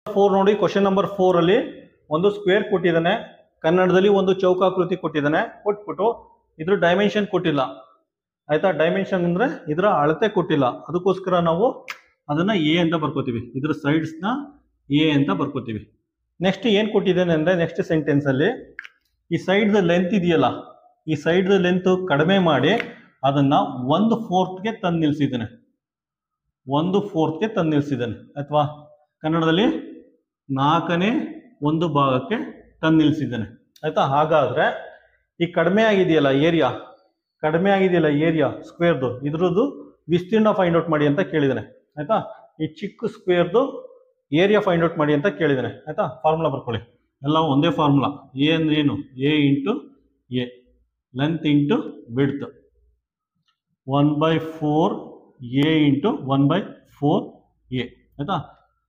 4 ನೋಡಿ, question number 4 ಅಲ್ಲಿ ಒಂದು ಸ್ಕ್ವೇರ್ ಕೊಟ್ಟಿದ್ದಾನೆ, ಕನ್ನಡದಲ್ಲಿ ಒಂದು ಚೌಕಾಕೃತಿ ಕೊಟ್ಟಿದ್ದಾನೆ, ಕೊಟ್ಬಿಟ್ಟು ಇದ್ರ ಡೈಮೆನ್ಷನ್ ಕೊಟ್ಟಿಲ್ಲ. ಆಯ್ತಾ, ಡೈಮೆನ್ಷನ್ ಅಂದ್ರೆ ಇದರ ಅಳತೆ ಕೊಟ್ಟಿಲ್ಲ. ಅದಕ್ಕೋಸ್ಕರ ನಾವು ಅದನ್ನ ಎ ಅಂತ ಬರ್ಕೋತೀವಿ, ಇದ್ರ ಸೈಡ್ಸ್ ನ ಎ ಅಂತ ಬರ್ಕೋತೀವಿ. ನೆಕ್ಸ್ಟ್ ಏನ್ ಕೊಟ್ಟಿದ್ದೇನೆ ಅಂದ್ರೆ, ನೆಕ್ಸ್ಟ್ ಸೆಂಟೆನ್ಸ್ ಅಲ್ಲಿ ಈ ಸೈಡ್ ಲೆಂತ್ ಇದೆಯಲ್ಲ, ಈ ಸೈಡ್ ಲೆಂತ್ ಕಡಿಮೆ ಮಾಡಿ ಅದನ್ನ 1/4ಗೆ ತಂದು ನಿಲ್ಸಿದ್ದೇನೆ, 1/4ಗೆ ತಂದು ನಿಲ್ಸಿದ್ದೇನೆ. ಅಥವಾ ಕನ್ನಡದಲ್ಲಿ 4/1 ತಂದು ನಿಲ್ಸಿದ್ದೇನೆ. ಆಯ್ತಾ, ಹಾಗಾದ್ರೆ ಈ ಕಡಿಮೆ ಆಗಿದೆಯಲ್ಲ ಏರಿಯಾ, ಕಡಿಮೆ ಆಗಿದೆಯಲ್ಲ ಏರಿಯಾ ಸ್ಕ್ವೇರ್ದು, ಇದ್ರದ್ದು ವಿಸ್ತೀರ್ಣ ಫೈಂಡ್ ಔಟ್ ಮಾಡಿ ಅಂತ ಕೇಳಿದ್ದಾನೆ. ಆಯ್ತಾ, ಈ ಚಿಕ್ಕ ಸ್ಕ್ವೇರ್ದು ಏರಿಯಾ ಫೈಂಡ್ ಔಟ್ ಮಾಡಿ ಅಂತ ಕೇಳಿದ್ದಾನೆ. ಆಯ್ತಾ, ಫಾರ್ಮುಲಾ ಬರ್ಕೊಳ್ಳಿ, ಎಲ್ಲ ಒಂದೇ ಫಾರ್ಮುಲಾ. ಎ ಅಂದ್ರೆ ಏನು, A into A, length into width, 1/4 A into 1/4 A. ಆಯ್ತಾ,